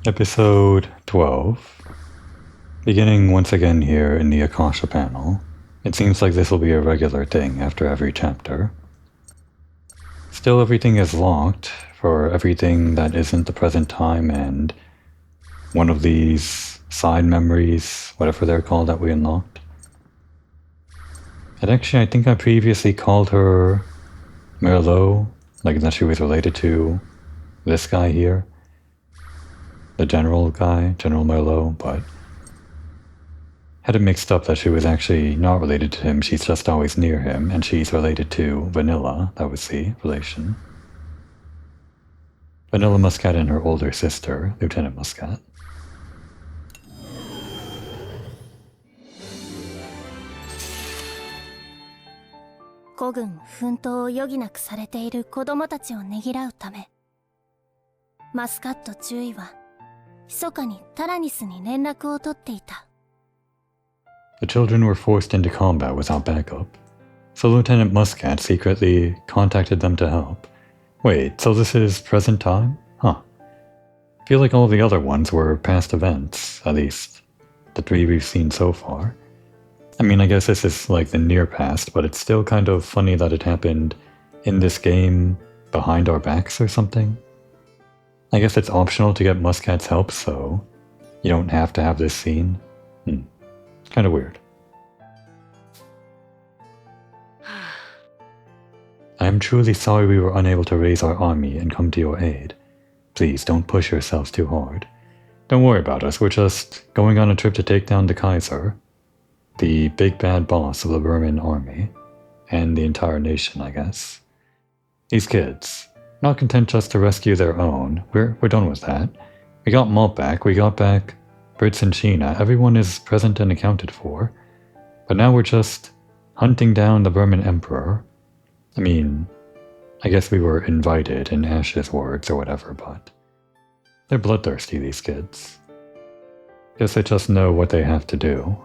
Episode 12. Beginning once again here in the Akasha panel. It seems like this will be a regular thing after every chapter. Still, everything is locked for everything that isn't the present time and one of these side memories, whatever they're called, that we unlocked. And actually, I think I previously called her Merlot, like that she was related to this guy here. The general guy, General Merlot, but had it mixed up that she was actually not related to him, she's just always near him, and she's related to Vanilla, that was the relation. Vanilla Muscat and her older sister, Lieutenant Muscat. The children were forced into combat without backup, so Lieutenant Muscat secretly contacted them to help. Wait, so this is present time? Huh. I feel like all the other ones were past events, at least the 3 we've seen so far. I mean, I guess this is like the near past, but it's still kind of funny that it happened in this game behind our backs or something. I guess it's optional to get Muscat's help, so you don't have to have this scene. Kind of weird. I am truly sorry we were unable to raise our army and come to your aid. Please don't push yourselves too hard. Don't worry about us, we're just going on a trip to take down the Kaiser, the big bad boss of the Burman army, and the entire nation, I guess. These kids, not content just to rescue their own, we're done with that. We got Malt back, we got back Brits and Sheena, everyone is present and accounted for. But now we're just hunting down the Burman Emperor. I mean, I guess we were invited in Ash's words or whatever, but they're bloodthirsty, these kids. Guess they just know what they have to do.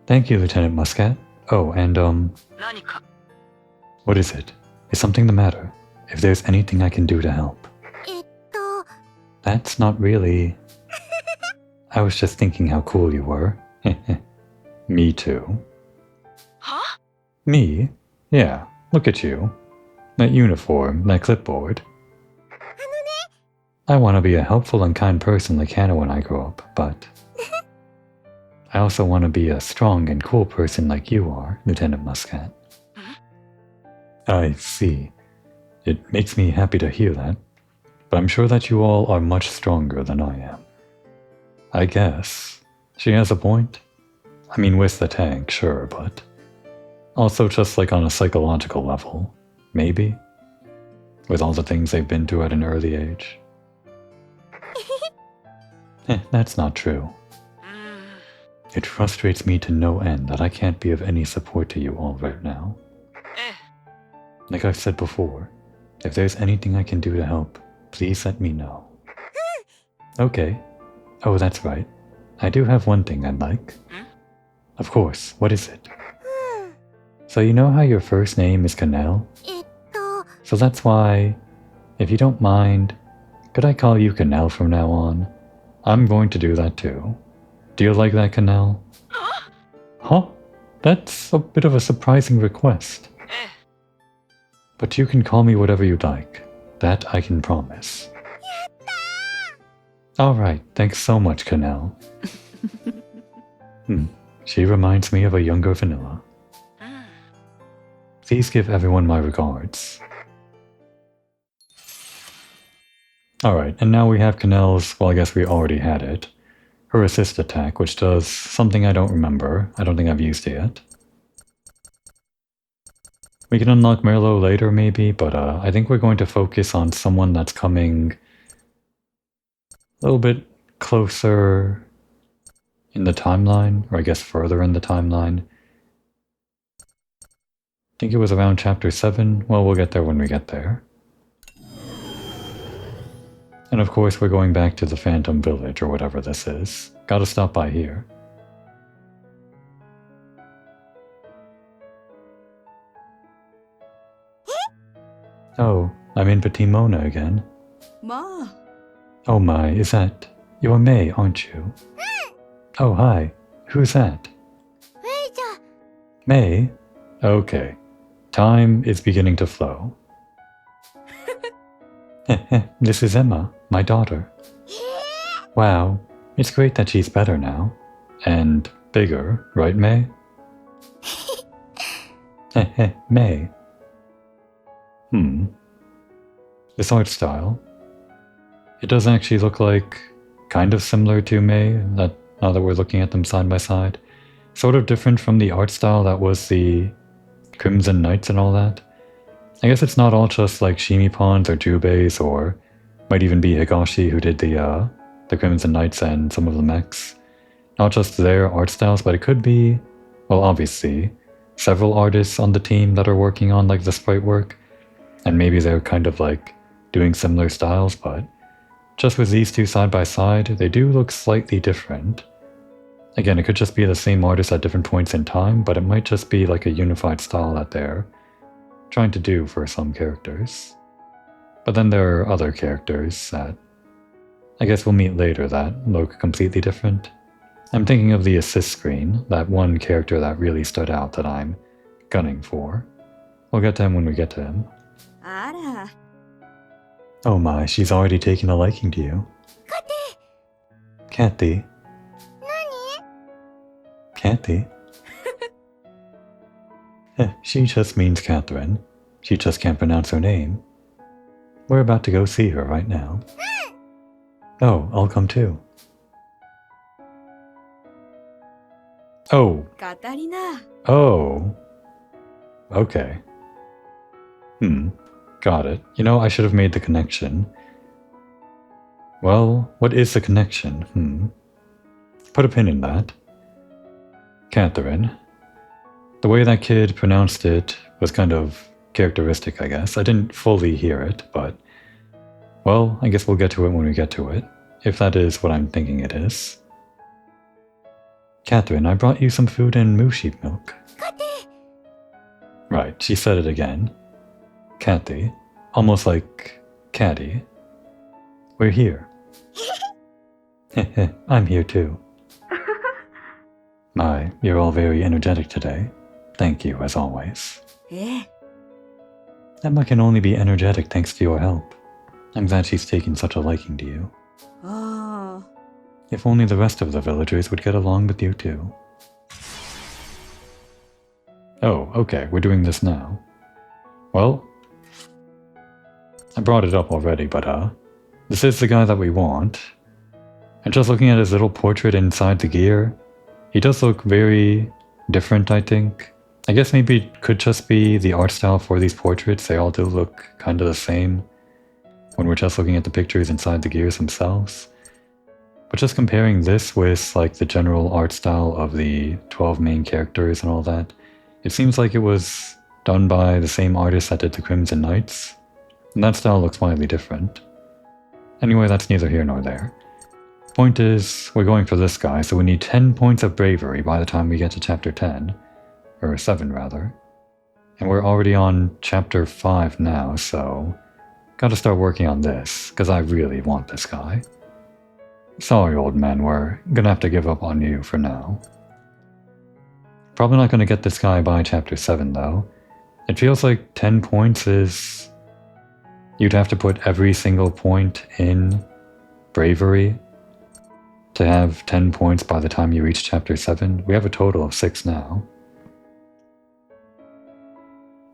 Thank you, Lieutenant Muscat. Oh, and what is it? Is something the matter? If there's anything I can do to help. That's not really... I was just thinking how cool you were. Me too. Huh? Me? Yeah, look at you. That uniform, that clipboard. I want to be a helpful and kind person like Hannah when I grow up, but... I also want to be a strong and cool person like you are, Lieutenant Muscat. I see. It makes me happy to hear that, but I'm sure that you all are much stronger than I am. I guess. She has a point. I mean, with the tank, sure, but... also just like on a psychological level, maybe? With all the things they've been through at an early age. That's not true. It frustrates me to no end that I can't be of any support to you all right now. Like I've said before, if there's anything I can do to help, please let me know. Okay. Oh, that's right. I do have one thing I'd like. Of course, what is it? So you know how your first name is Canal? So that's why, if you don't mind, could I call you Canal from now on? I'm going to do that too. Do you like that, Canal? Huh? That's a bit of a surprising request. But you can call me whatever you'd like. That I can promise. Alright, thanks so much, Canal. She reminds me of a younger Vanilla. Please give everyone my regards. Alright, and now we have Canal's, well I guess we already had it, her assist attack, which does something I don't remember. I don't think I've used it yet. We can unlock Merlot later maybe, but I think we're going to focus on someone that's coming a little bit closer in the timeline, or I guess further in the timeline. I think it was around chapter 7. Well, we'll get there when we get there. And of course we're going back to the Phantom Village, or whatever this is. Gotta stop by here. Oh, I'm in Petit Mona again. Ma. Oh my, is that... You're May, aren't you? Oh, hi. Who's that? May? Okay. Time is beginning to flow. This is Emma, my daughter. Wow, it's great that she's better now. And bigger, right, May? May. This art style. It does actually look like kind of similar to May, now that we're looking at them side by side. Sort of different from the art style that was the Crimson Knights and all that. I guess it's not all just like Shimipons or Jubeis, or might even be Higashi who did the Crimson Knights and some of the mechs. Not just their art styles, but it could be, well, obviously, several artists on the team that are working on like the sprite work, and maybe they're kind of like doing similar styles, but just with these two side by side, they do look slightly different. Again, it could just be the same artist at different points in time, but it might just be like a unified style that they're trying to do for some characters. But then there are other characters that I guess we'll meet later that look completely different. I'm thinking of the assist screen, that one character that really stood out that I'm gunning for. We'll get to him when we get to him. Ara. Oh my, she's already taken a liking to you. Kathy. Kathy? She just means Catherine. She just can't pronounce her name. We're about to go see her right now. Oh, I'll come too. Oh. Katarina. Oh. Okay. Got it. You know, I should have made the connection. Well, what is the connection? Put a pin in that. Catherine. The way that kid pronounced it was kind of characteristic, I guess. I didn't fully hear it, but... well, I guess we'll get to it when we get to it. If that is what I'm thinking it is. Catherine, I brought you some food and moo sheep milk. Right, she said it again. Cathy. Almost like Caddy. We're here. I'm here too. My, you're all very energetic today. Thank you, as always. Emma can only be energetic thanks to your help. I'm glad she's taken such a liking to you. Oh. If only the rest of the villagers would get along with you too. Oh, okay, we're doing this now. Well, I brought it up already, but this is the guy that we want. And just looking at his little portrait inside the gear, he does look very different, I think. I guess maybe it could just be the art style for these portraits. They all do look kind of the same when we're just looking at the pictures inside the gears themselves. But just comparing this with like the general art style of the 12 main characters and all that, it seems like it was done by the same artist that did the Crimson Knights, and that style looks widely different. Anyway, that's neither here nor there. Point is, we're going for this guy, so we need 10 points of bravery by the time we get to chapter 10. Or 7 rather. And we're already on chapter 5 now, so gotta start working on this, because I really want this guy. Sorry, old man, we're gonna have to give up on you for now. Probably not gonna get this guy by chapter 7 though. It feels like 10 points is... you'd have to put every single point in bravery to have 10 points by the time you reach chapter 7. We have a total of 6 now.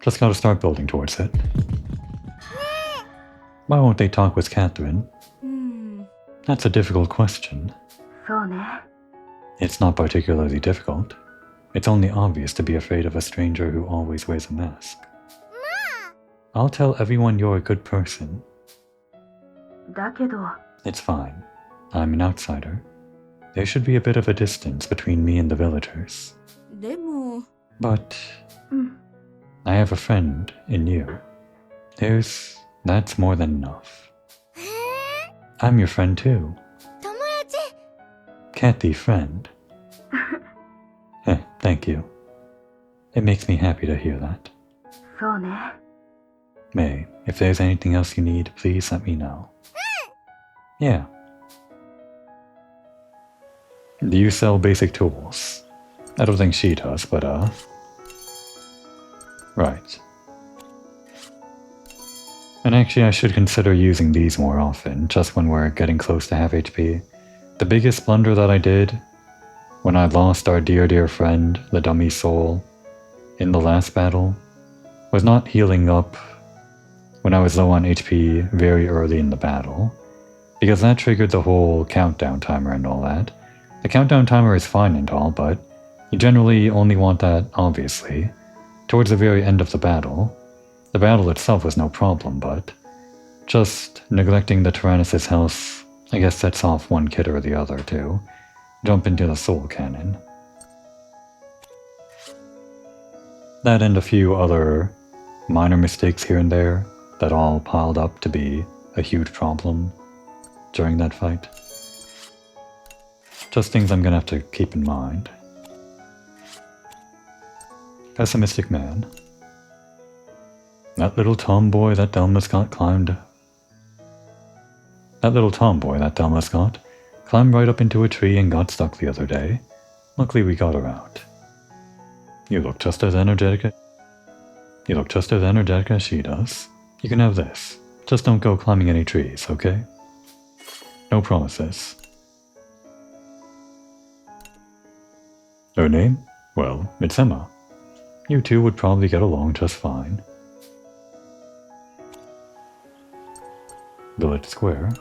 Just gotta start building towards it. Why won't they talk with Catherine? That's a difficult question. It's not particularly difficult. It's only obvious to be afraid of a stranger who always wears a mask. I'll tell everyone you're a good person. It's fine. I'm an outsider. There should be a bit of a distance between me and the villagers. But... I have a friend in you. That's more than enough. I'm your friend too. Cathy, friend. Thank you. It makes me happy to hear that. May, if there's anything else you need, please let me know. Yeah. Do you sell basic tools? I don't think she does, but right. And actually I should consider using these more often, just when we're getting close to half HP. The biggest blunder that I did, when I lost our dear friend, the dummy soul, in the last battle, was not healing up when I was low on HP very early in the battle, because that triggered the whole countdown timer and all that. The countdown timer is fine and all, but you generally only want that, obviously, towards the very end of the battle. The battle itself was no problem, but just neglecting the Tyrannus' health, I guess, sets off one kid or the other to jump into the soul cannon. That and a few other minor mistakes here and there that all piled up to be a huge problem during that fight. Just things I'm gonna have to keep in mind. Pessimistic man. That little tomboy that Delma's got climbed right up into a tree and got stuck the other day. Luckily we got her out. You look just as energetic as she does. You can have this. Just don't go climbing any trees, okay? No promises. Her name? Well, it's Emma. You two would probably get along just fine. Village Square.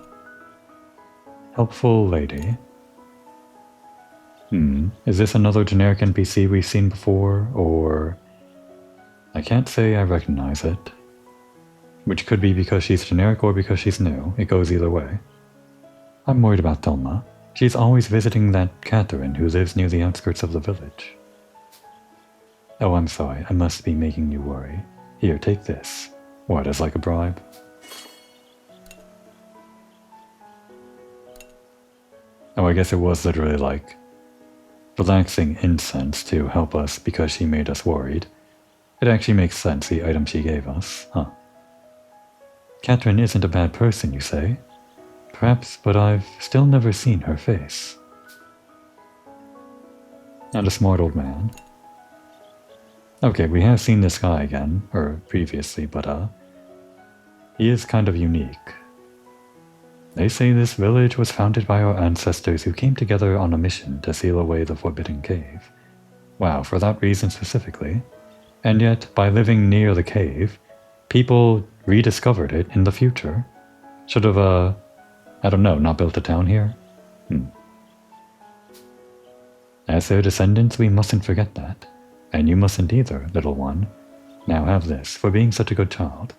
Helpful lady. Is this another generic NPC we've seen before, or... I can't say I recognize it. Which could be because she's generic or because she's new. It goes either way. I'm worried about Thelma. She's always visiting that Catherine who lives near the outskirts of the village. Oh, I'm sorry. I must be making you worry. Here, take this. What, as like a bribe? Oh, I guess it was literally like relaxing incense to help us because she made us worried. It actually makes sense, the item she gave us, huh? Catherine isn't a bad person, you say? Perhaps, but I've still never seen her face. And a smart old man. Okay, we have seen this guy again, or previously, but he is kind of unique. They say this village was founded by our ancestors who came together on a mission to seal away the Forbidden Cave. Wow, for that reason specifically. And yet, by living near the cave, people rediscovered it in the future. Should have, I don't know, not built a town here? As their descendants, we mustn't forget that. And you mustn't either, little one. Now have this, for being such a good child.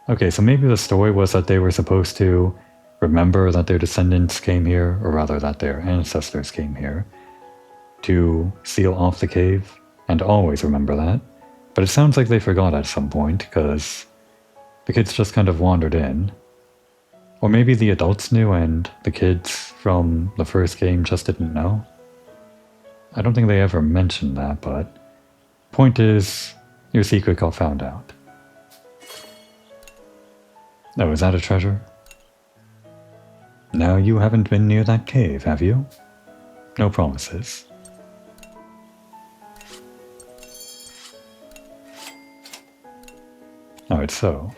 Okay, so maybe the story was that they were supposed to remember that their descendants came here, or rather that their ancestors came here, to seal off the cave, and always remember that. But it sounds like they forgot at some point, because the kids just kind of wandered in. Or maybe the adults knew and the kids from the first game just didn't know. I don't think they ever mentioned that, but point is, your secret got found out. Oh, is that a treasure? Now you haven't been near that cave, have you? No promises. Alright, so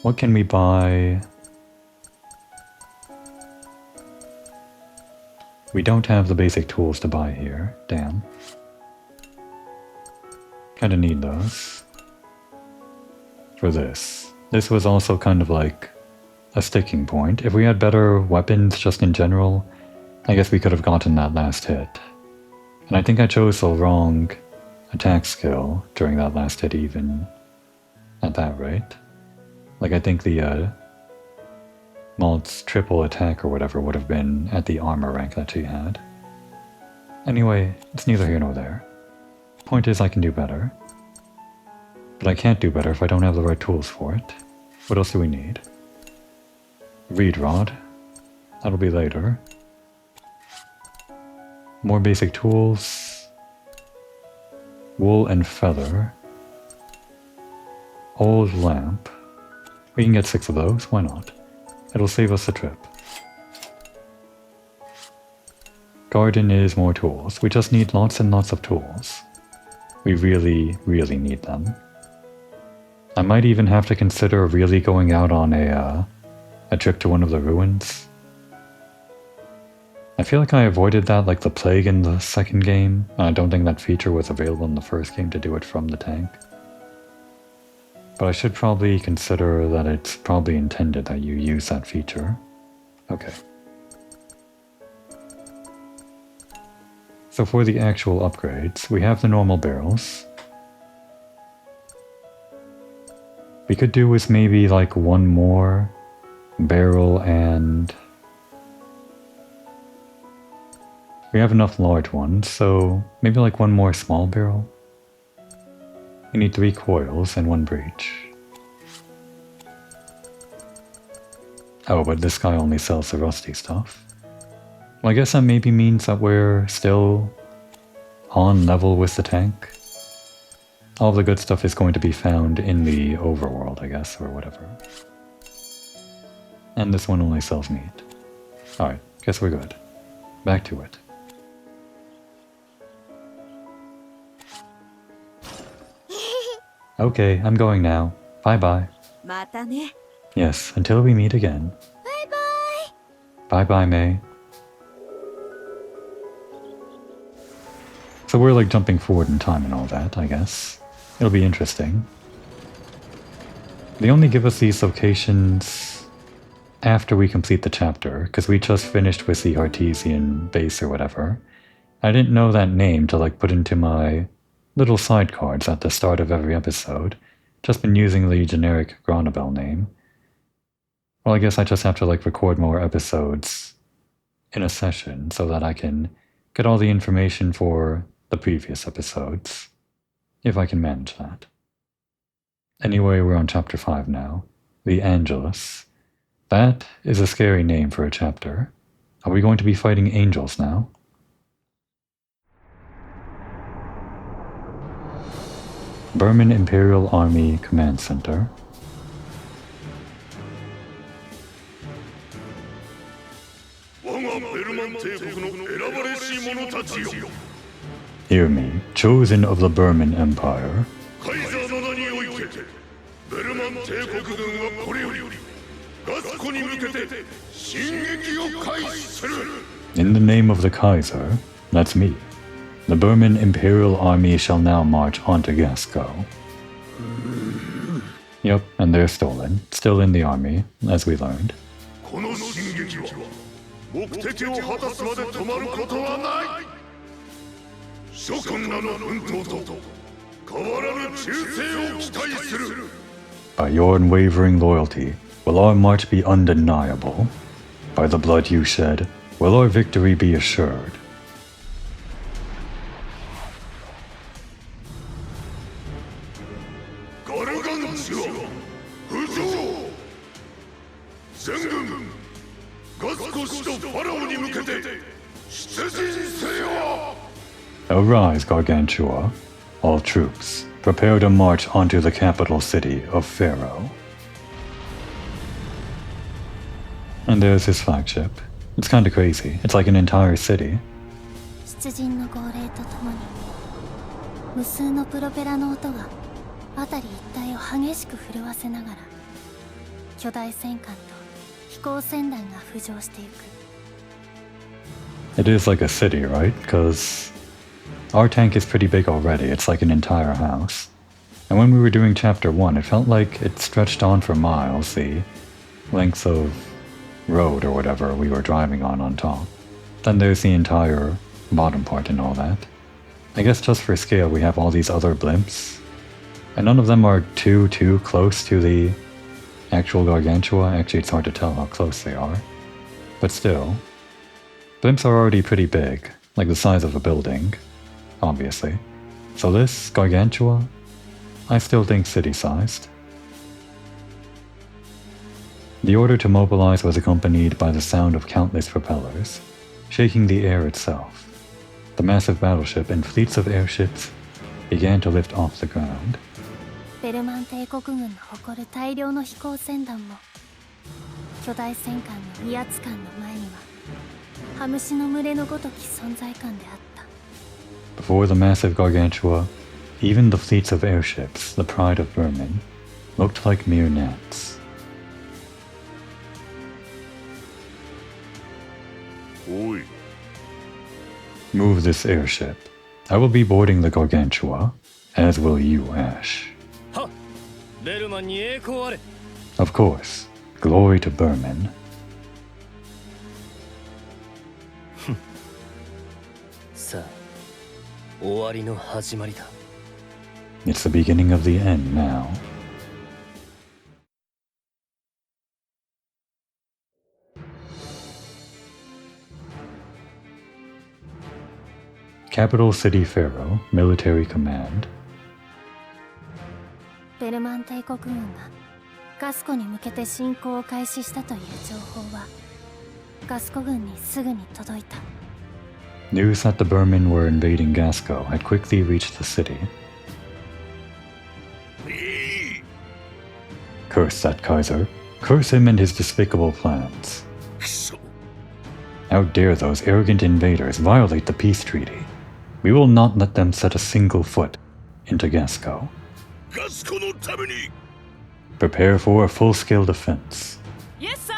what can we buy? We don't have the basic tools to buy here, damn. Kinda need those. For this. This was also kind of like a sticking point. If we had better weapons just in general, I guess we could have gotten that last hit. And I think I chose the wrong attack skill during that last hit even at that rate. Like I think the Malt's triple attack or whatever would have been at the armor rank that she had. Anyway, it's neither here nor there. Point is I can do better. But I can't do better if I don't have the right tools for it. What else do we need? Reed rod. That'll be later. More basic tools. Wool and feather. old lamp. We can get 6 of those, why not? It'll save us a trip. Garden is more tools. We just need lots and lots of tools. We really, really need them. I might even have to consider really going out on a trip to one of the ruins. I feel like I avoided that like the plague in the second game, and I don't think that feature was available in the first game to do it from the tank. But I should probably consider that it's probably intended that you use that feature. Okay. So for the actual upgrades, we have the normal barrels. We could do with maybe like one more barrel and... We have enough large ones, so maybe like one more small barrel. We need 3 coils and 1 breech. Oh, but this guy only sells the rusty stuff. Well, I guess that maybe means that we're still on level with the tank. All the good stuff is going to be found in the overworld, I guess, or whatever. And this one only sells meat. Alright, guess we're good. Back to it. Okay, I'm going now. Bye-bye. またね。 Yes, until we meet again. バイバイ。 Bye-bye, May. So we're like jumping forward in time and all that, I guess. It'll be interesting. They only give us these locations after we complete the chapter, because we just finished with the Artesian base or whatever. I didn't know that name to like put into my little side cards at the start of every episode. Just been using the generic Granabel name. Well, I guess I just have to like record more episodes in a session so that I can get all the information for the previous episodes, if I can manage that. Anyway, we're on chapter 5 now, the Angelus. That is a scary name for a chapter. Are we going to be fighting angels now? Burman Imperial Army Command Center. Hear me, chosen of the Burman Empire. In the name of the Kaiser, that's me. The Burman Imperial Army shall now march onto Gasco. Yep, and they're stolen. Still in the army, as we learned. By your unwavering loyalty, will our march be undeniable? By the blood you shed, will our victory be assured? Arise, Gargantua. All troops, prepare to march onto the capital city of Pharaoh. And there's his flagship. It's kinda crazy. It's like an entire city. 出陣の号令とともに無数のプロペラの音が辺り一帯を激しく震わせながら巨大戦艦と飛行船団が浮上していく。 It is like a city, right? Because our tank is pretty big already. It's like an entire house. And when we were doing chapter 1, it felt like it stretched on for miles, the length of road or whatever we were driving on top. Then there's the entire bottom part and all that. I guess just for scale we have all these other blimps. And none of them are too close to the actual Gargantua. Actually, it's hard to tell how close they are. But still, blimps are already pretty big, like the size of a building, obviously. So this, Gargantua, I still think city-sized. The order to mobilize was accompanied by the sound of countless propellers, shaking the air itself. The massive battleship and fleets of airships began to lift off the ground. ベルマン帝国軍の誇る大量の飛行船団も巨大戦艦の威圧感の前には羽虫の群れのごとき存在感であった。 Before the massive Gargantua, even the fleets of airships, the pride of vermin, looked like mere gnats. Oi. Move this airship. I will be boarding the Gargantua, as will you, Ash. Ha! ベルマンに栄光あれ。 Of course. Glory to Berman. さあ、終わりの始まりだ。 It's the beginning of the end now. Capital City Pharaoh, Military Command. ベルマン帝国軍がガスコに向けて侵攻を開始したという情報はガスコ軍にすぐに届いた。 News that the Berman were invading Gasco had quickly reached the city. Curse that Kaiser. Curse him and his despicable plans. How dare those arrogant invaders violate the peace treaty? We will not let them set a single foot into Gasco. Prepare for a full-scale defense. Yes, sir.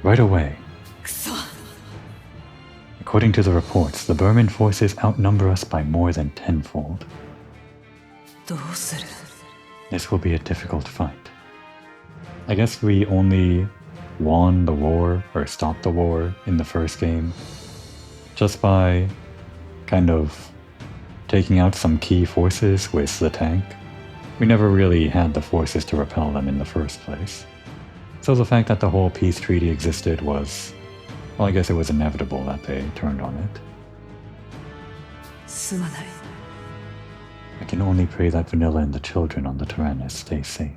Right away. くそ。 According to the reports, the Berman forces outnumber us by more than tenfold. どうする？ This will be a difficult fight. I guess we only won the war, or stopped the war, in the first game, just by kind of taking out some key forces with the tank. We never really had the forces to repel them in the first place. So the fact that the whole peace treaty existed was, well, I guess it was inevitable that they turned on it. すまない。 I can only pray that Vanilla and the children on the Tyrannus stay safe.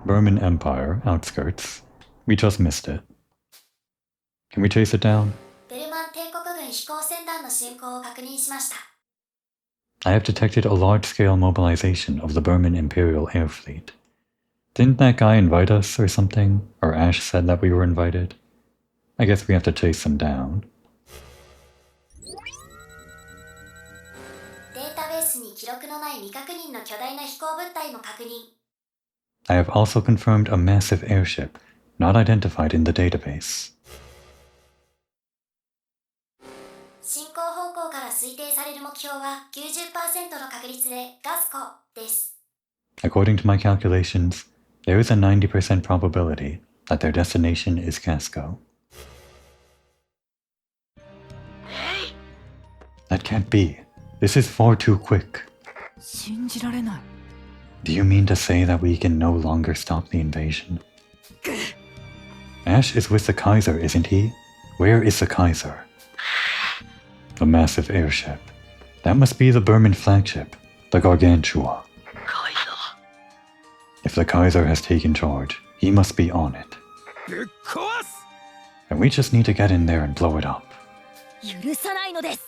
Berman Empire, outskirts. We just missed it. Can we chase it down? ベルマン帝国軍飛行船団の進行を確認しました。 I have detected a large-scale mobilization of the Berman Imperial Air Fleet. Didn't that guy invite us or something? Or Ash said that we were invited? I guess we have to chase them down. データベースに記録のない未確認の巨大な飛行物体も確認。 I have also confirmed a massive airship, not identified in the database. 進行方向から推定される目標は 90% の確率でガスコです。 According to my calculations, there is a 90% probability that their destination is Casco. That can't be. This is far too quick. 信じられない。 Do you mean to say that we can no longer stop the invasion? Ash is with the Kaiser, isn't he? Where is the Kaiser? The massive airship. That must be the Berman flagship, the Gargantua. If the Kaiser has taken charge, he must be on it. And we just need to get in there and blow it up. 許さないのです。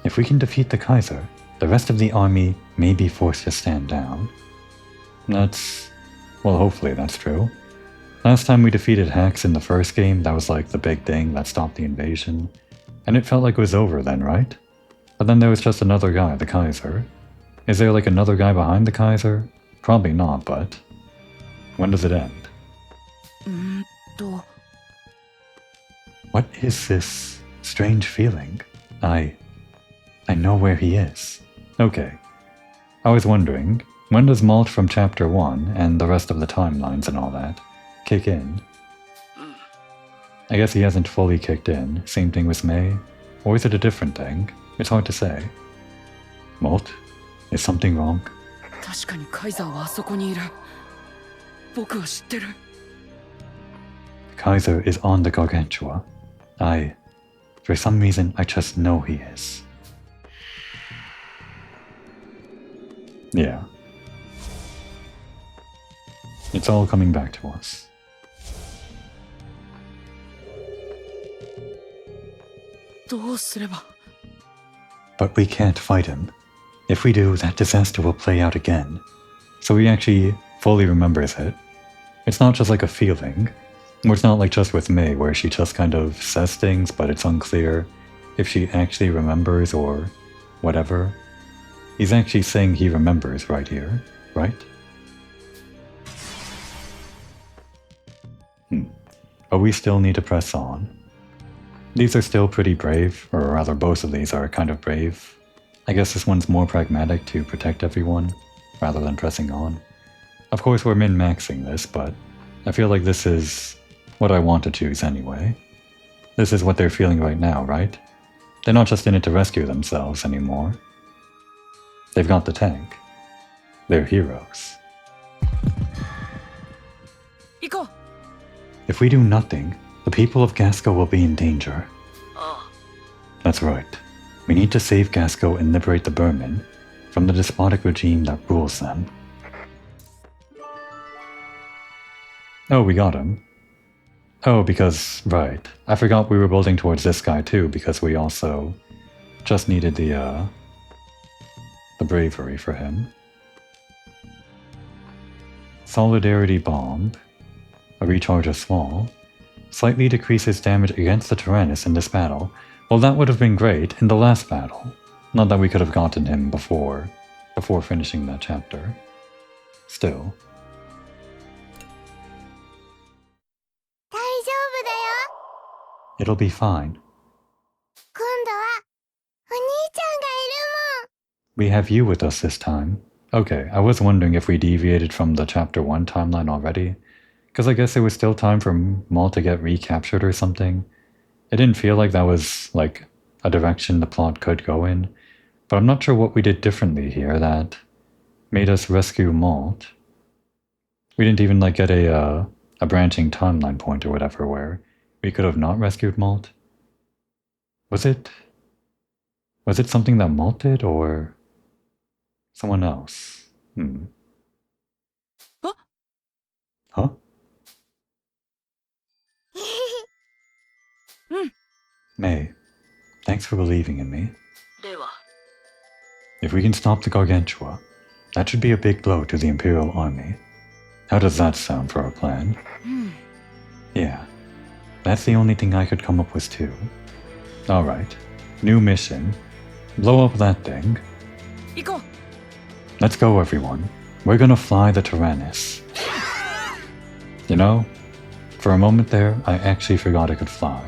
If we can defeat the Kaiser, the rest of the army may be forced to stand down. That's... well, hopefully that's true. Last time we defeated Hax in the first game, that was like the big thing that stopped the invasion. And it felt like it was over then, right? But then there was just another guy, the Kaiser. Is there like another guy behind the Kaiser? Probably not, but... when does it end? What is this strange feeling? I know where he is. Okay. I was wondering, when does Malt from Chapter 1, and the rest of the timelines and all that, kick in? I guess he hasn't fully kicked in, same thing with May. Or is it a different thing? It's hard to say. Malt? Is something wrong? 確かにカイザーはあそこにいる。僕は知ってる。 Kaiser is on the Gargantua. For some reason, I just know he is. Yeah. It's all coming back to us. どうすれば。 But we can't fight him. If we do, that disaster will play out again. So he actually fully remembers it. It's not just like a feeling. Or it's not like just with Mei, where she just kind of says things, but it's unclear if she actually remembers or whatever. He's actually saying he remembers right here, right? But we still need to press on. These are still pretty brave, or rather both of these are kind of brave. I guess this one's more pragmatic to protect everyone, rather than pressing on. Of course we're min-maxing this, but I feel like this is what I want to choose anyway. This is what they're feeling right now, right? They're not just in it to rescue themselves anymore. They've got the tank. They're heroes. 行こう。 If we do nothing, the people of Gasco will be in danger. That's right. We need to save Gasco and liberate the Burman from the despotic regime that rules them. Oh, we got him. Oh, because, right. I forgot we were building towards this guy too, because we also just needed the bravery for him. Solidarity Bomb. A recharge of Swall. Slightly decreases damage against the Tyrannus in this battle. Well, that would have been great in the last battle. Not that we could have gotten him before finishing that chapter. Still. 大丈夫だよ。 It'll be fine. 今度はお兄ちゃんがいるもん。 We have you with us this time. Okay, I was wondering if we deviated from the chapter 1 timeline already. Because I guess it was still time for Maul to get recaptured or something. It didn't feel like that was, like, a direction the plot could go in. But I'm not sure what we did differently here that made us rescue Malt. We didn't even, like, get a branching timeline point or whatever where we could have not rescued Malt. Was it something that Malt did, or someone else? Huh? Mei, thanks for believing in me. If we can stop the Gargantua, that should be a big blow to the Imperial Army. How does that sound for our plan? Yeah, that's the only thing I could come up with too. Alright, new mission. Blow up that thing. 行こう。 Let's go, everyone. We're gonna fly the Tyrannus. You know, for a moment there, I actually forgot I could fly.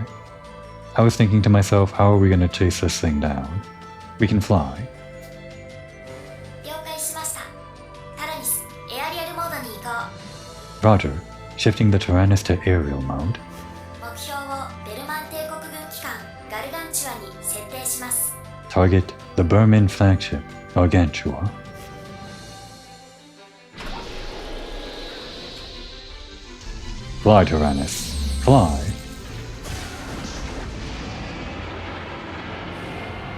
I was thinking to myself, how are we gonna chase this thing down? We can fly. 了解しました。タラニス、エアリアルモードに移行。 Roger, shifting the Tyrannus to aerial mode. 目標をベルマン帝国軍機関ガルガンチュアに設定します。 Target the Burman flagship, Gargantua. Fly, Tyrannus. Fly.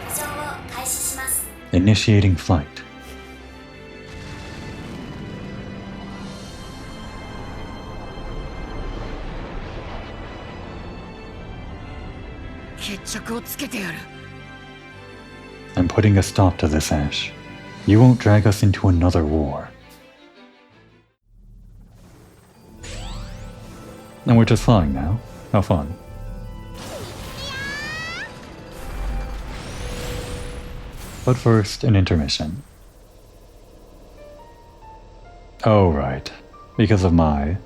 浮上を開始します。 Initiating flight. 決着をつけてやる。 I'm putting a stop to this, Ash. You won't drag us into another war. And we're just flying now. How fun. But first, an intermission. Oh, right. Because of my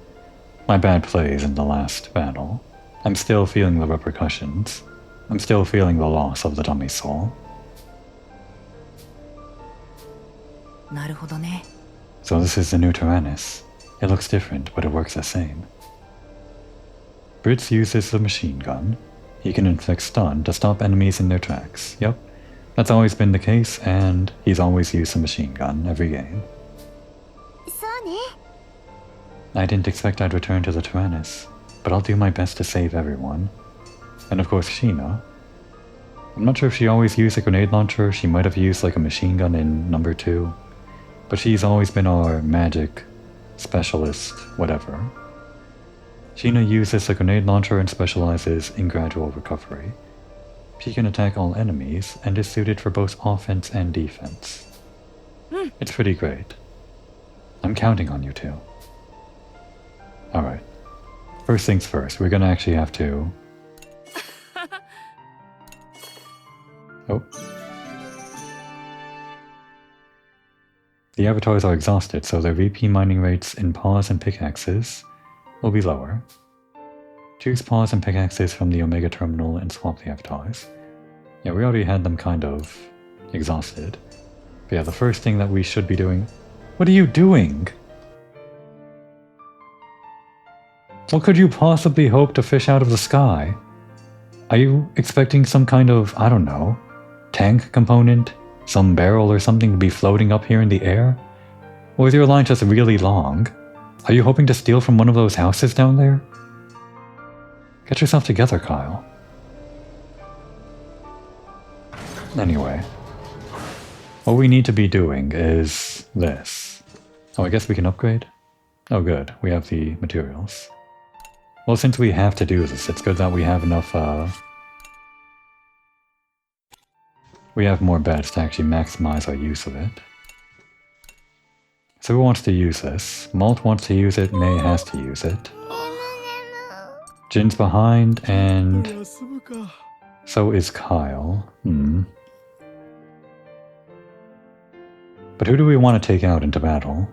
bad plays in the last battle, I'm still feeling the repercussions. I'm still feeling the loss of the dummy soul. なるほどね。 So this is the new Tyrannus. It looks different, but it works the same. Brits uses the machine gun. He can inflict stun to stop enemies in their tracks. Yep, that's always been the case, and he's always used the machine gun every game. そうね。 I didn't expect I'd return to the Tyrannus, but I'll do my best to save everyone. And of course Sheena. I'm not sure if she always used a grenade launcher. She might have used like a machine gun in number 2. But she's always been our magic specialist, whatever. Sheena uses a grenade launcher and specializes in gradual recovery. She can attack all enemies and is suited for both offense and defense. It's pretty great. I'm counting on you two. Alright. First things first, we're gonna actually have to... Oh. The avatars are exhausted, so their VP mining rates in paws and pickaxes will be lower. Choose paws and pickaxes from the Omega terminal and swap the avatars. Yeah, we already had them kind of exhausted. But yeah, the first thing that we should be doing... What are you doing? What could you possibly hope to fish out of the sky? Are you expecting some kind of, I don't know, tank component? Some barrel or something to be floating up here in the air? Or is your line just really long? Are you hoping to steal from one of those houses down there? Get yourself together, Kyle. Anyway, what we need to be doing is this. Oh, I guess we can upgrade? Oh good, we have the materials. Well, since we have to do this, it's good that we have enough, we have more beds to actually maximize our use of it. So who wants to use this? Malt wants to use it, May has to use it. Jin's behind, and so is Kyle. But who do we want to take out into battle?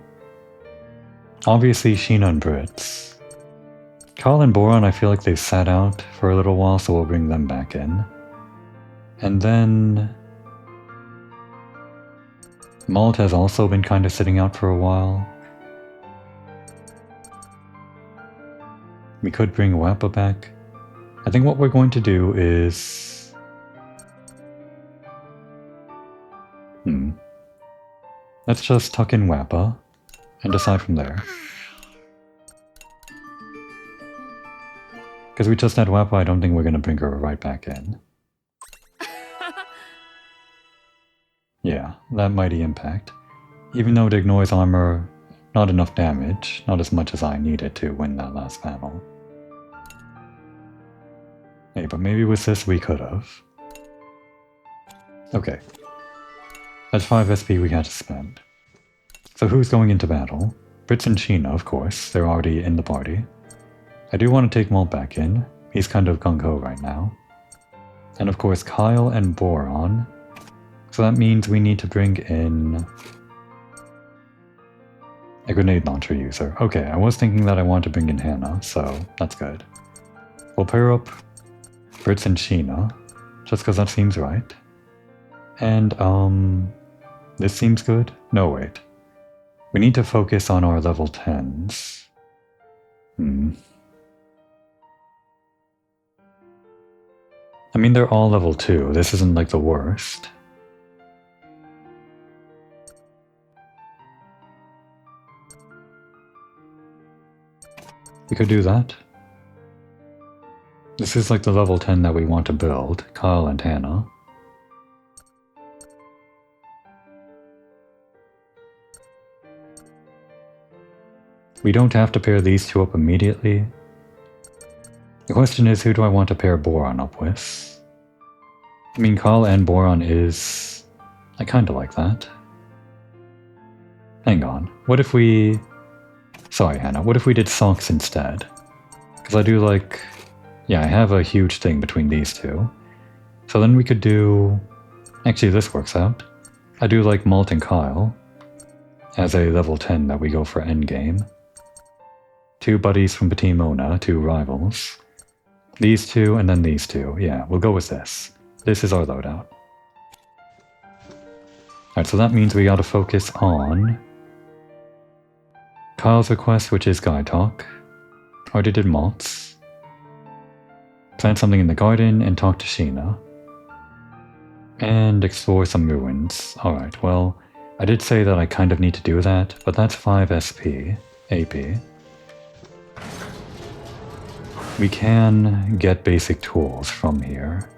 Obviously Sheena and Brits. Carl and Boron, I feel like they've sat out for a little while, so we'll bring them back in. And then... Malt has also been kind of sitting out for a while. We could bring Wappa back. I think what we're going to do is... Let's just tuck in Wappa and decide from there. Because we just had Wappa, I don't think we're going to bring her right back in. Yeah, that mighty impact. Even though it ignores armor, not enough damage, not as much as I needed to win that last battle. Hey, but maybe with this we could have. Okay. That's 5 SP we had to spend. So who's going into battle? Brits and Sheena, of course, they're already in the party. I do want to take Malt back in, he's kind of gung-ho right now. And of course Kyle and Boron. So that means we need to bring in a grenade launcher user. Okay, I was thinking that I wanted to bring in Hannah, so that's good. We'll pair up Brits and Sheena, just because that seems right. And, this seems good? No, wait. We need to focus on our level 10s. I mean, they're all level 2. This isn't like the worst. We could do that. This is like the level 10 that we want to build, Kyle and Hannah. We don't have to pair these two up immediately. The question is, who do I want to pair Boron up with? I mean, Kyle and Boron is... I kinda like that. Hang on, what if we... Sorry, Hannah, what if we did socks instead? Because I do like... Yeah, I have a huge thing between these two. So then we could do... Actually, this works out. I do like Malt and Kyle as a level 10 that we go for endgame. 2 buddies from Team Mona, 2 rivals. These 2 and then these 2. Yeah, we'll go with this. This is our loadout. Alright, so that means we gotta focus on Kyle's request, which is Guide Talk. Already did Malt's. Plant something in the garden and talk to Sheena. And explore some ruins. Alright, well, I did say that I kind of need to do that, but that's 5 SP, AP. We can get basic tools from here.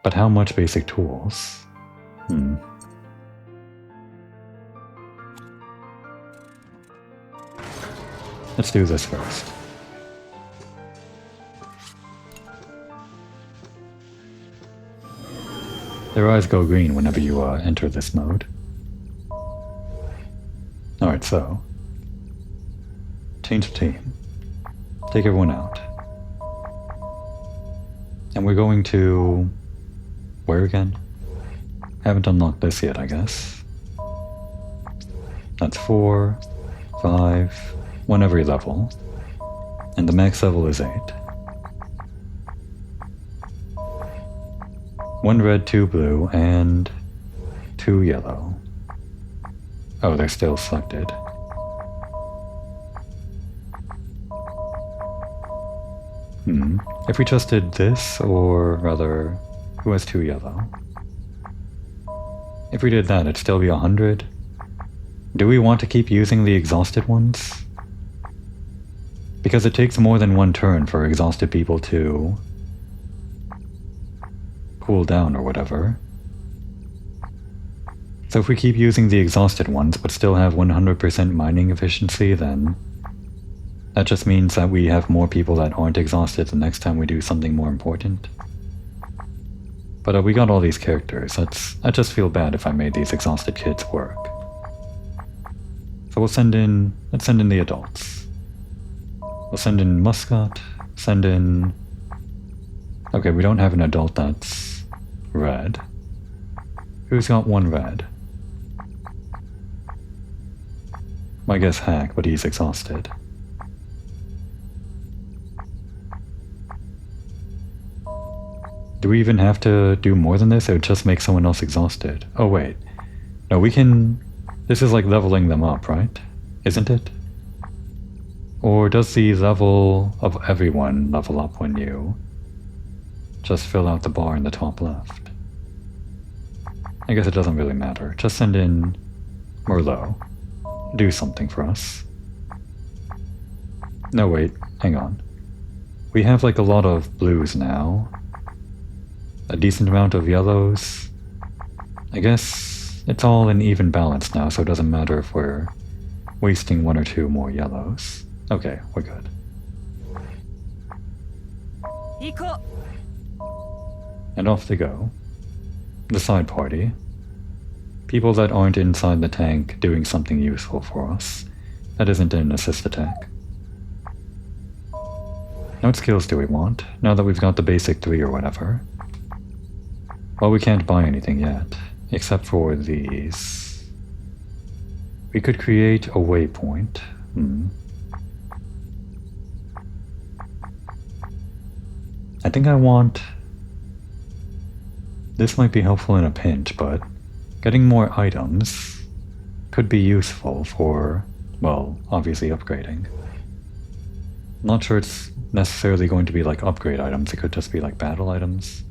But how much basic tools? Let's do this first. Their eyes go green whenever you enter this mode. Alright, so change the team. Take everyone out. And we're going to... where again? Haven't unlocked this yet, I guess. That's 4, 5, 1 every level. And the max level is 8. 1 red, 2 blue, and 2 yellow. Oh, they're still selected. If we just did this, or rather, who has 2 yellow? If we did that, it'd still be 100. Do we want to keep using the exhausted ones? Because it takes more than 1 turn for exhausted people to cool down or whatever. So if we keep using the exhausted ones but still have 100% mining efficiency, then that just means that we have more people that aren't exhausted the next time we do something more important. But we got all these characters. I just feel bad if I made these exhausted kids work. So let's send in the adults. We'll send in Muscat, send in... Okay, we don't have an adult that's red. Who's got 1 red? I guess Hack, but he's exhausted. Do we even have to do more than this? It would just make someone else exhausted. Oh wait. No, we can... This is like leveling them up, right? Isn't it? Or does the level of everyone level up when you just fill out the bar in the top left? I guess it doesn't really matter. Just send in Merlot. Do something for us. No, wait. Hang on. We have like a lot of blues now. A decent amount of yellows. I guess it's all in even balance now, so it doesn't matter if we're wasting 1 or 2 more yellows. Okay, we're good. And off they go. The side party. People that aren't inside the tank doing something useful for us. That isn't an assist attack. What skills do we want, now that we've got the basic 3 or whatever? Well, we can't buy anything yet, except for these. We could create a waypoint. I think I want... This might be helpful in a pinch, but getting more items could be useful for, well, obviously upgrading. Not sure it's necessarily going to be like upgrade items, it could just be like battle items.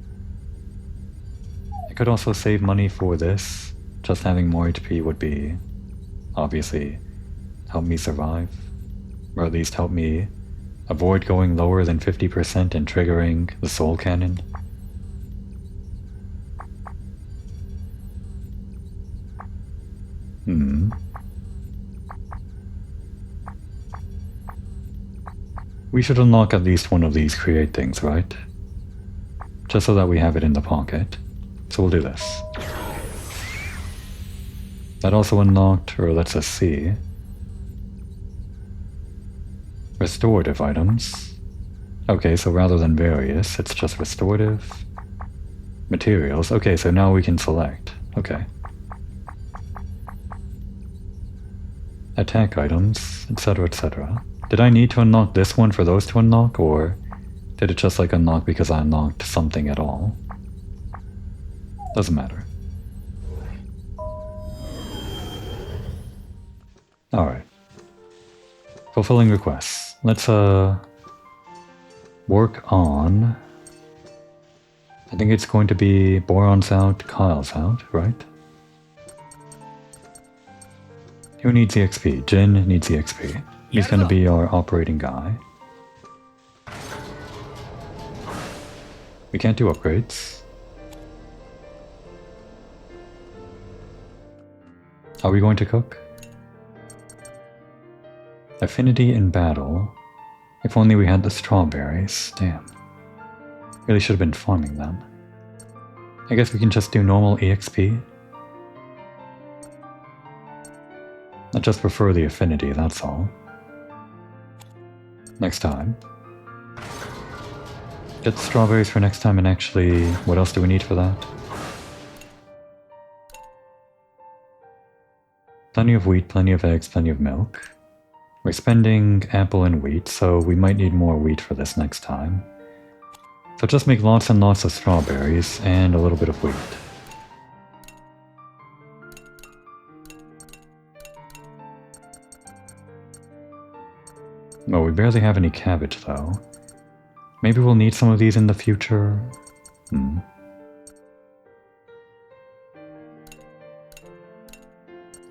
I could also save money for this. Just having more HP would be, obviously, help me survive. Or at least help me avoid going lower than 50% and triggering the soul cannon. We should unlock at least one of these create things, right? Just so that we have it in the pocket. So we'll do this. That also unlocked, or lets us see, restorative items. Okay, so rather than various, it's just restorative. Materials. Okay, so now we can select. Okay. Attack items, etc., etc. Did I need to unlock this one for those to unlock, or did it just like unlock because I unlocked something at all? Doesn't matter. Alright. Fulfilling requests. Let's work on... I think it's going to be Boron's out, Kyle's out, right? Who needs EXP? Jin needs EXP. He's gonna be our operating guy. We can't do upgrades. Are we going to cook? Affinity in battle. If only we had the strawberries. Damn. Really should have been farming them. I guess we can just do normal EXP. I just prefer the affinity, that's all. Next time. Get strawberries for next time, and actually, what else do we need for that? Plenty of wheat, plenty of eggs, plenty of milk. We're spending apple and wheat, so we might need more wheat for this next time. So just make lots and lots of strawberries and a little bit of wheat. Well, we barely have any cabbage though. Maybe we'll need some of these in the future.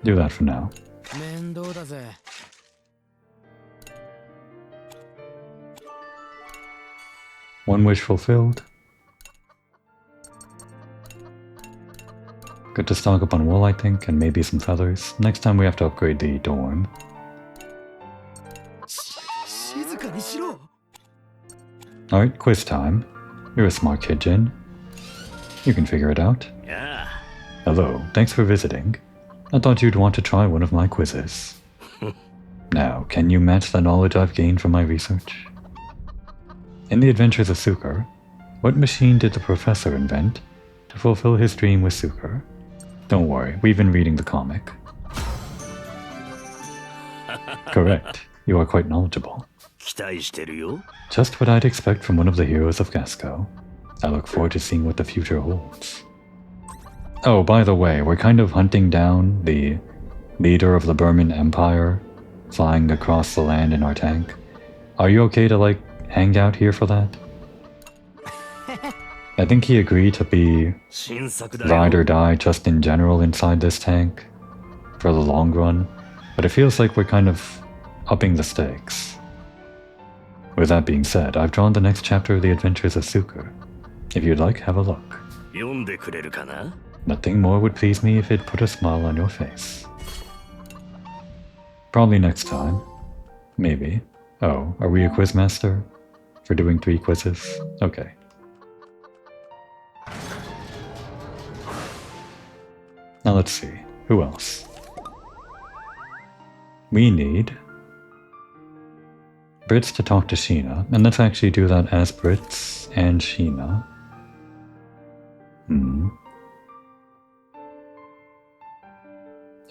Do that for now. One wish fulfilled. Good to stock up on wool, I think, and maybe some feathers. Next time we have to upgrade the dorm. Alright, quiz time. You're a smart kid, Jin. You can figure it out. Yeah. Hello, thanks for visiting. I thought you'd want to try one of my quizzes. Now, can you match the knowledge I've gained from my research? In the Adventures of Suker, what machine did the professor invent to fulfill his dream with Suker? Don't worry, we've been reading the comic. Correct. You are quite knowledgeable. Just what I'd expect from one of the heroes of Gasco. I look forward to seeing what the future holds. Oh, by the way, we're kind of hunting down the leader of the Burman Empire, flying across the land in our tank. Are you okay to, like, hang out here for that? I think he agreed to be ride or die just in general inside this tank for the long run, but it feels like we're kind of upping the stakes. With that being said, I've drawn the next chapter of the Adventures of Suker. If you'd like, have a look. Nothing more would please me if it put a smile on your face. Probably next time. Maybe. Oh, are we a quizmaster? For doing 3 quizzes? Okay. Now let's see. Who else? We need Brits to talk to Sheena, and let's actually do that as Brits and Sheena.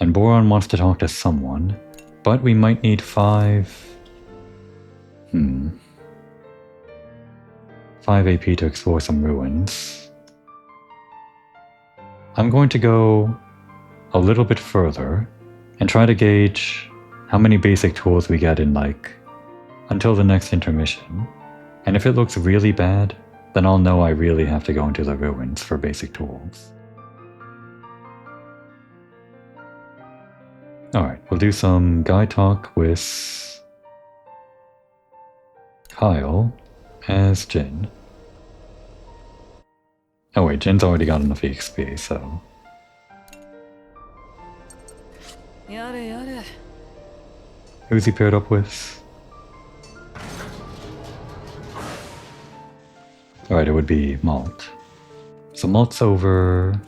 And Boron wants to talk to someone, but we might need 5... 5 AP to explore some ruins. I'm going to go a little bit further and try to gauge how many basic tools we get in, like, until the next intermission. And if it looks really bad, then I'll know I really have to go into the ruins for basic tools. Alright, we'll do some guide talk with Kyle as Jin. Oh wait, Jin's already got enough EXP, so... Who's he paired up with? Alright, it would be Malt. So Malt's over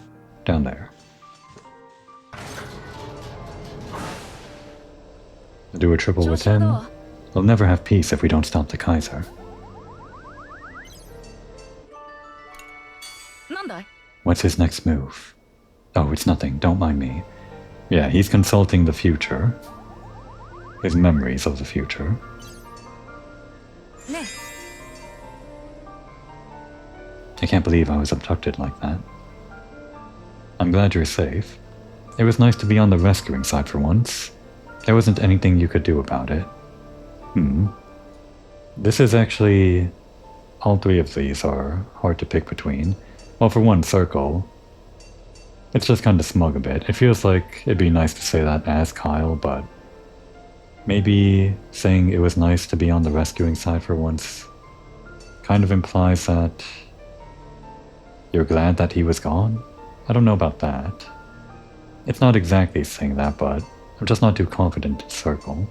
down there. We'll do a triple with him. We'll never have peace if we don't stop the Kaiser. What's his next move? Oh, it's nothing, don't mind me. Yeah, he's consulting the future. His memories of the future. I can't believe I was abducted like that. I'm glad you're safe. It was nice to be on the rescuing side for once. There wasn't anything you could do about it. This is actually... all 3 of these are hard to pick between. Well, for one, Circle. It's just kind of smug a bit. It feels like it'd be nice to say that as Kyle, but... maybe saying it was nice to be on the rescuing side for once kind of implies that you're glad that he was gone? I don't know about that. It's not exactly saying that, but I'm just not too confident in Circle.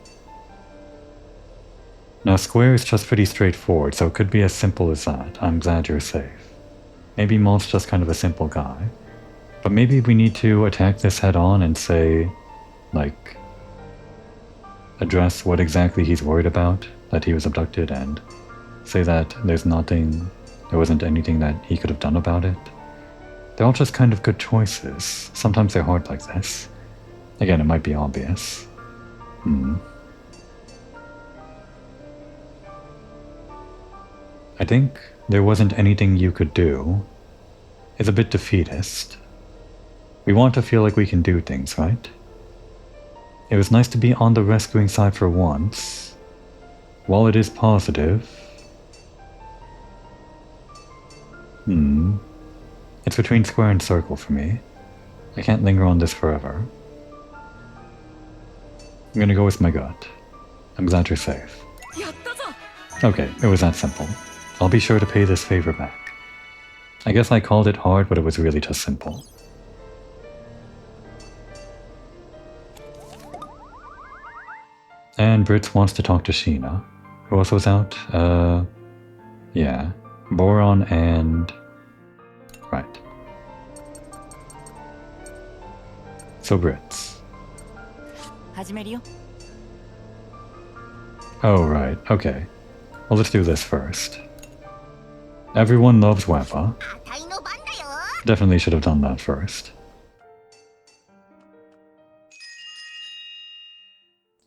Now Square is just pretty straightforward, so it could be as simple as that. I'm glad you're safe. Maybe Malt's just kind of a simple guy. But maybe we need to attack this head on and say, like, address what exactly he's worried about, that he was abducted, and say that there wasn't anything that he could have done about it. They're all just kind of good choices. Sometimes they're hard like this. Again, it might be obvious. I think there wasn't anything you could do is a bit defeatist. We want to feel like we can do things, right? It was nice to be on the rescuing side for once. While it is positive... It's between square and circle for me. I can't linger on this forever. I'm gonna go with my gut. I'm glad you're safe. Okay, it was that simple. I'll be sure to pay this favor back. I guess I called it hard, but it was really just simple. And Brits wants to talk to Sheena. Who else was out? Yeah. Boron and... Right. So Brits. Oh, right. Okay. Well, let's do this first. Everyone loves Wappa. Definitely should have done that first.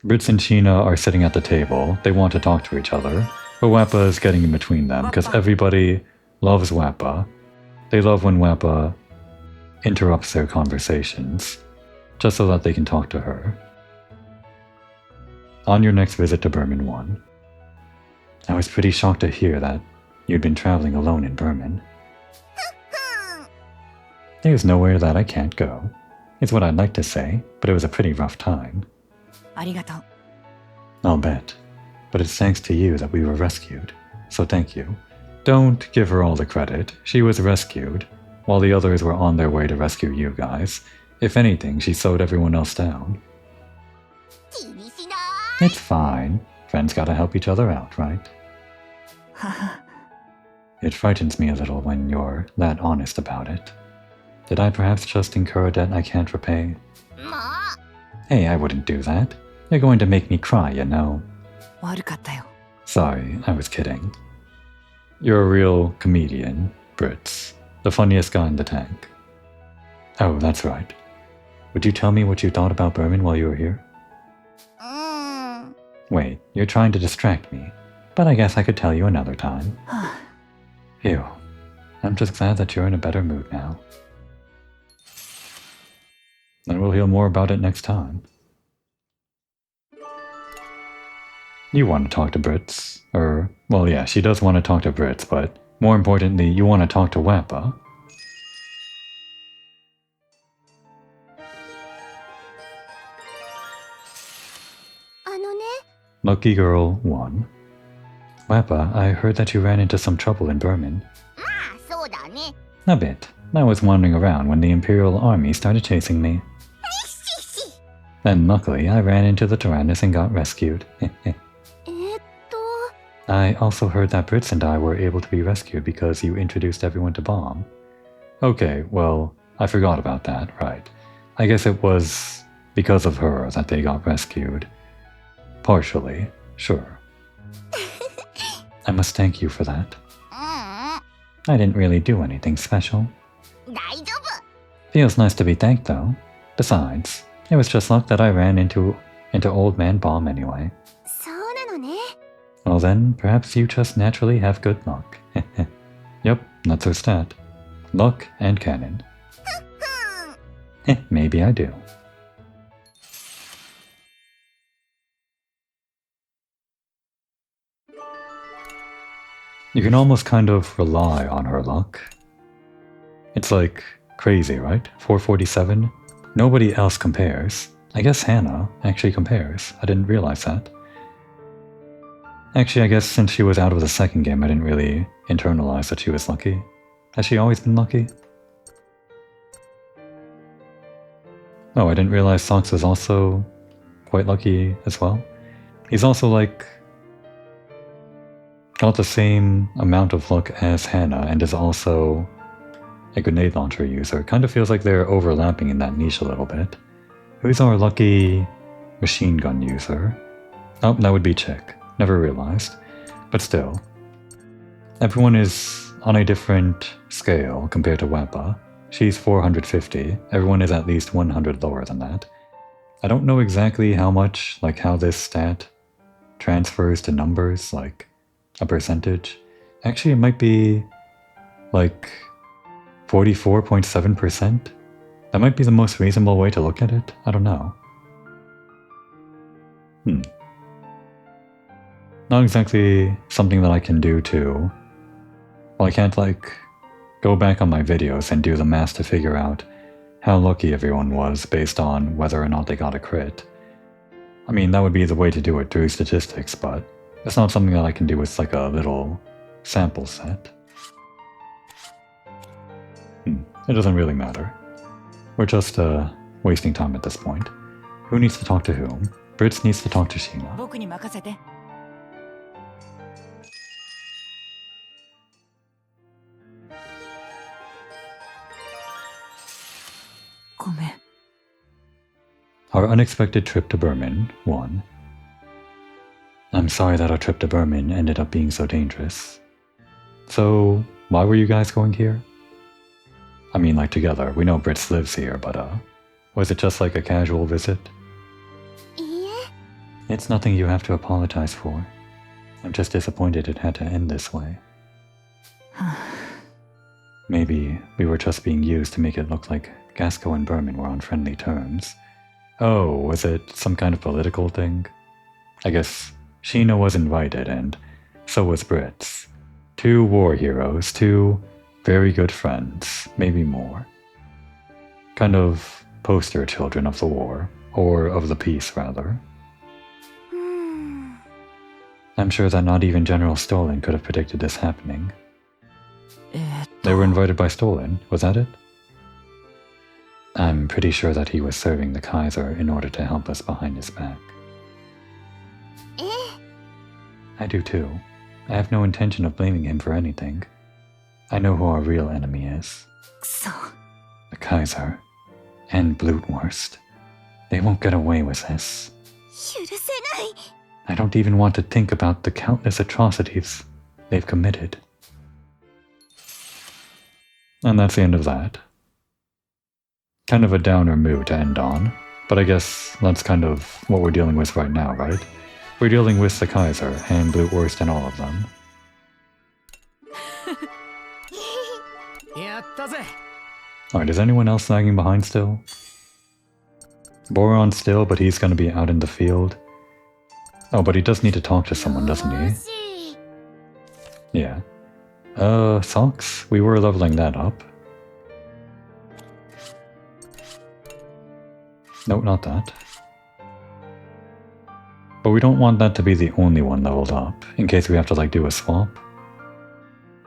Brits and Sheena are sitting at the table. They want to talk to each other, but Wappa is getting in between them because everybody loves Wappa. They love when Wappa interrupts their conversations, just so that they can talk to her. On your next visit to Berman 1. I was pretty shocked to hear that you'd been traveling alone in Berman. There's nowhere that I can't go, is what I'd like to say, but it was a pretty rough time. I'll bet. But it's thanks to you that we were rescued, so thank you. Don't give her all the credit. She was rescued, while the others were on their way to rescue you guys. If anything, she slowed everyone else down. It's fine. Friends gotta help each other out, right? It frightens me a little when you're that honest about it. Did I perhaps just incur a debt I can't repay? Hey, I wouldn't do that. You're going to make me cry, you know. Sorry, I was kidding. You're a real comedian, Brits. The funniest guy in the tank. Oh, that's right. Would you tell me what you thought about Berman while you were here? Wait, you're trying to distract me. But I guess I could tell you another time. Phew. I'm just glad that you're in a better mood now. And we'll hear more about it next time. You want to talk to Brits. Well, yeah, she does want to talk to Brits, but more importantly, you want to talk to Wappa. Lucky Girl 1. Wappa, I heard that you ran into some trouble in Berman. A bit. I was wandering around when the Imperial Army started chasing me. Then luckily, I ran into the Tyrannus and got rescued. I also heard that Brits and I were able to be rescued because you introduced everyone to Bomb. Okay, well, I forgot about that, right. I guess it was because of her that they got rescued. Partially, sure. I must thank you for that. I didn't really do anything special. Feels nice to be thanked, though. Besides, it was just luck that I ran into Old Man Bomb anyway. Well then, perhaps you just naturally have good luck. Yep, that's her stat. Luck and cannon. Maybe I do. You can almost kind of rely on her luck. It's like crazy, right? 447? Nobody else compares. I guess Hannah actually compares. I didn't realize that. Actually, I guess since she was out of the second game, I didn't really internalize that she was lucky. Has she always been lucky? Oh, I didn't realize Sox was also quite lucky as well. He's also like got the same amount of luck as Hannah and is also a grenade launcher user. It kind of feels like they're overlapping in that niche a little bit. Who's our lucky machine gun user? Oh, that would be Chick. Never realized. But still. Everyone is on a different scale compared to Wappa. She's 450. Everyone is at least 100 lower than that. I don't know exactly how much, like how this stat transfers to numbers, like a percentage. Actually, it might be like 44.7%. That might be the most reasonable way to look at it. I don't know. Not exactly something that I can do to... Well, I can't, like, go back on my videos and do the math to figure out how lucky everyone was based on whether or not they got a crit. I mean, that would be the way to do it through statistics, but it's not something that I can do with, like, a little sample set. It doesn't really matter. We're just, wasting time at this point. Who needs to talk to whom? Brits needs to talk to Sheena. 僕に任せて。ごめん。 Our unexpected trip to Berman, 1. I'm sorry that our trip to Berman ended up being so dangerous. So, why were you guys going here? I mean, like, together. We know Brits lives here, but, was it just like a casual visit? It's nothing you have to apologize for. I'm just disappointed it had to end this way. Maybe we were just being used to make it look like Gasco and Berman were on friendly terms. Oh, was it some kind of political thing? I guess Sheena was invited, and so was Brits. 2 war heroes, 2 very good friends, maybe more. Kind of poster children of the war, or of the peace, rather. I'm sure that not even General Stolen could have predicted this happening. They were invited by Stolen, was that it? I'm pretty sure that he was serving the Kaiser in order to help us behind his back. I do too. I have no intention of blaming him for anything. I know who our real enemy is. The Kaiser. And Blutwurst. They won't get away with this. I don't even want to think about the countless atrocities they've committed. And that's the end of that. Kind of a downer mood to end on, but I guess that's kind of what we're dealing with right now, right? We're dealing with the Kaiser and Blutwurst and all of them. Alright, is anyone else lagging behind still? Boron's still, but he's gonna be out in the field. Oh, but he does need to talk to someone, doesn't he? Yeah. Socks? We were leveling that up. Nope, not that. But we don't want that to be the only one leveled up, in case we have to, like, do a swap.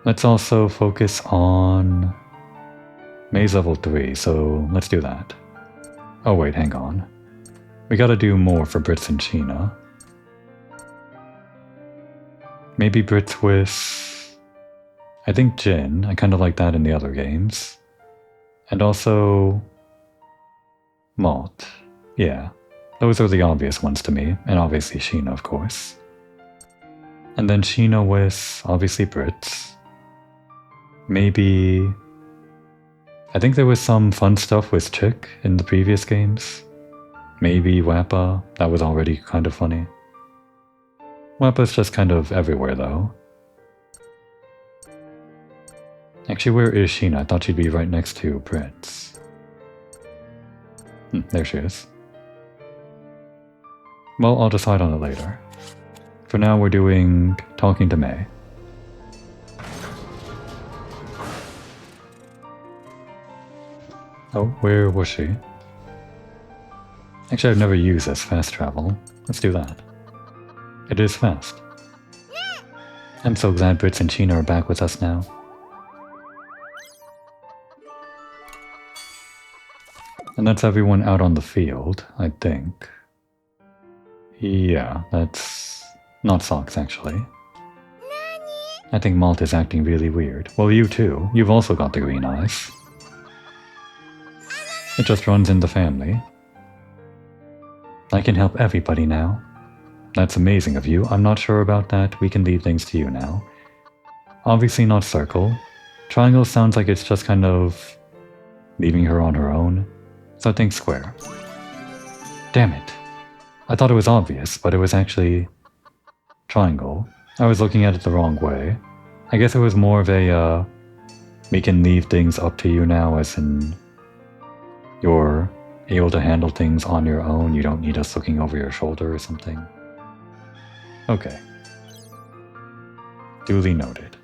Let's also focus on Maze level 3, so let's do that. Oh wait, hang on. We gotta do more for Brits and Sheena. Maybe Brits with... I think Jin. I kinda like that in the other games. And also... Malt. Yeah. Those are the obvious ones to me, and obviously Sheena, of course. And then Sheena with, obviously, Brits. Maybe... I think there was some fun stuff with Chick in the previous games. Maybe Wappa. That was already kind of funny. Wappa's just kind of everywhere, though. Actually, where is Sheena? I thought she'd be right next to Brits. There she is. Well, I'll decide on it later. For now, we're doing talking to May. Oh, where was she? Actually, I've never used this fast travel. Let's do that. It is fast. I'm so glad Brits and Sheena are back with us now. And that's everyone out on the field, I think. Yeah, that's not Socks, actually. I think Malt is acting really weird. Well, you too. You've also got the green eyes. It just runs in the family. I can help everybody now. That's amazing of you. I'm not sure about that. We can leave things to you now. Obviously not circle. Triangle sounds like it's just kind of leaving her on her own. So I think square. Damn it. I thought it was obvious, but it was actually triangle. I was looking at it the wrong way. I guess it was more of a, we can leave things up to you now, as in you're able to handle things on your own. You don't need us looking over your shoulder or something. Okay. Duly noted.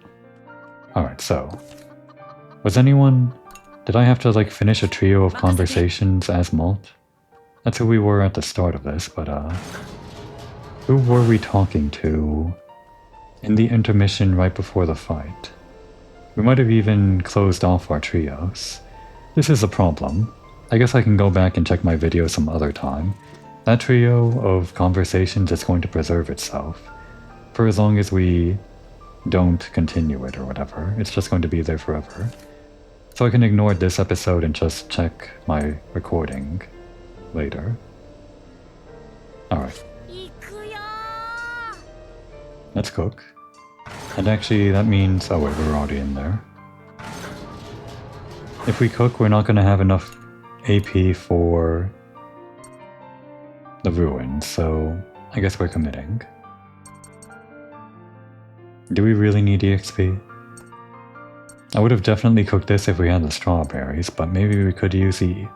Alright, so. Did I have to like finish a trio of conversations as Malt? That's who we were at the start of this, but who were we talking to in the intermission right before the fight? We might have even closed off our trios. This is a problem. I guess I can go back and check my video some other time. That trio of conversations is going to preserve itself. For as long as we don't continue it or whatever, it's just going to be there forever. So I can ignore this episode and just check my recording later. Alright. Let's cook. And actually that means... oh wait, we're already in there. If we cook, we're not going to have enough AP for the ruin, so I guess we're committing. Do we really need EXP? I would have definitely cooked this if we had the strawberries, but maybe we could use the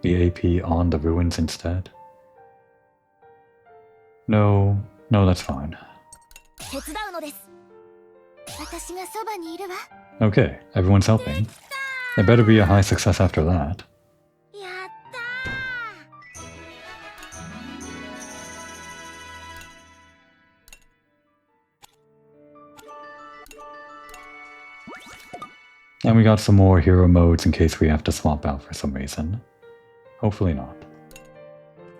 AP on the ruins instead. No, that's fine. Okay, everyone's helping. It better be a high success after that. And we got some more hero modes in case we have to swap out for some reason. Hopefully not.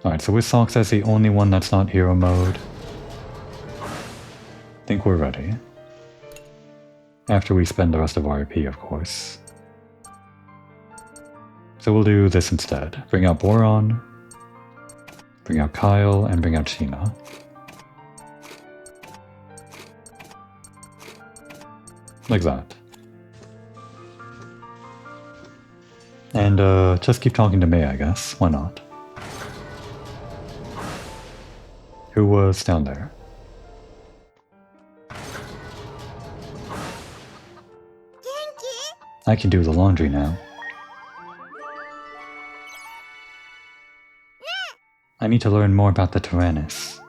Alright, so with Socks as the only one that's not hero mode, I think we're ready. After we spend the rest of our AP, of course. So we'll do this instead. Bring out Boron, bring out Kyle, and bring out Sheena. Like that. And just keep talking to May, I guess. Why not? Who was down there? I can do the laundry now. I need to learn more about the Tyrannus.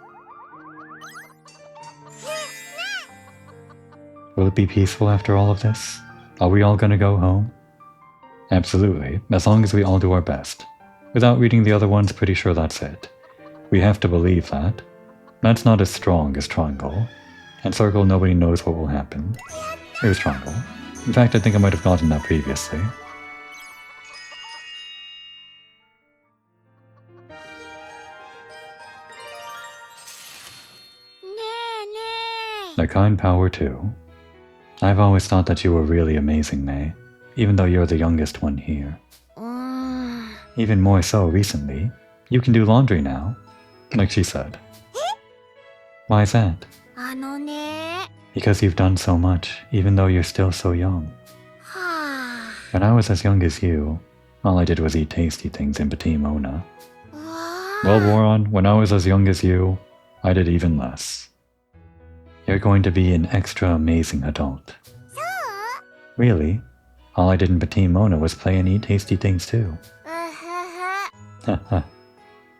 Will it be peaceful after all of this? Are we all gonna go home? Absolutely, as long as we all do our best. Without reading the other ones, pretty sure that's it. We have to believe that. That's not as strong as Triangle. And Circle, nobody knows what will happen. Here's Triangle. In fact, I think I might have gotten that previously. The kind power too. I've always thought that you were really amazing, May. Even though you're the youngest one here. Even more so recently. You can do laundry now. Like she said. Why is that? Because you've done so much, even though you're still so young. When I was as young as you, all I did was eat tasty things in Petit Mona. Well, Boron, when I was as young as you, I did even less. You're going to be an extra amazing adult. Really? All I did in Petit Mona was play and eat tasty things too. Haha.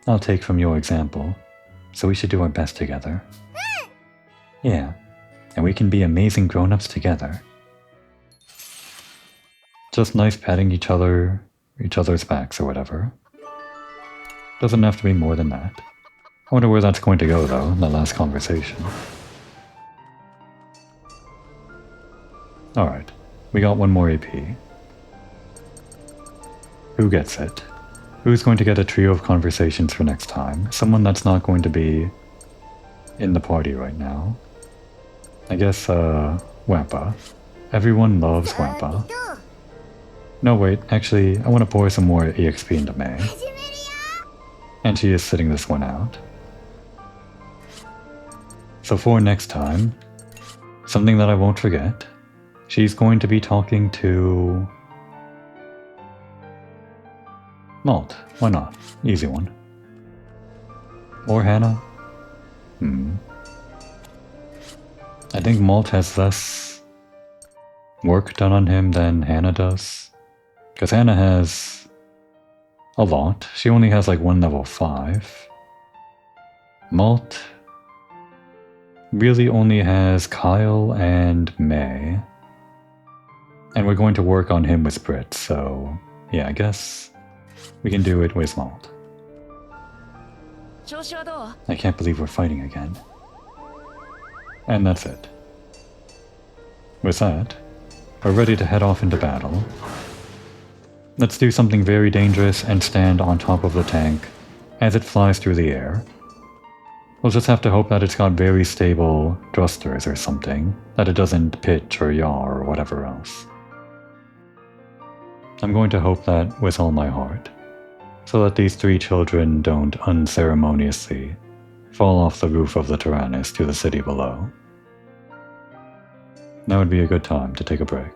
I'll take from your example. So we should do our best together. Yeah. And we can be amazing grown-ups together. Just nice patting each other's backs or whatever. Doesn't have to be more than that. I wonder where that's going to go though, in the last conversation. Alright. We got one more AP. Who gets it? Who's going to get a trio of conversations for next time? Someone that's not going to be in the party right now. I guess, Wampa. Everyone loves Wampa. No, wait, actually, I want to pour some more EXP into May. And she is sitting this one out. So for next time, something that I won't forget, she's going to be talking to... Malt. Why not? Easy one. Or Hannah? I think Malt has less work done on him than Hannah does. Because Hannah has a lot. She only has like 1 level 5. Malt really only has Kyle and May. And we're going to work on him with Brit, so yeah, I guess we can do it with Malt. I can't believe we're fighting again. And that's it. With that, we're ready to head off into battle. Let's do something very dangerous and stand on top of the tank as it flies through the air. We'll just have to hope that it's got very stable thrusters or something, that it doesn't pitch or yaw or whatever else. I'm going to hope that with all my heart, so that these 3 children don't unceremoniously fall off the roof of the Tyrannus to the city below. Now would be a good time to take a break.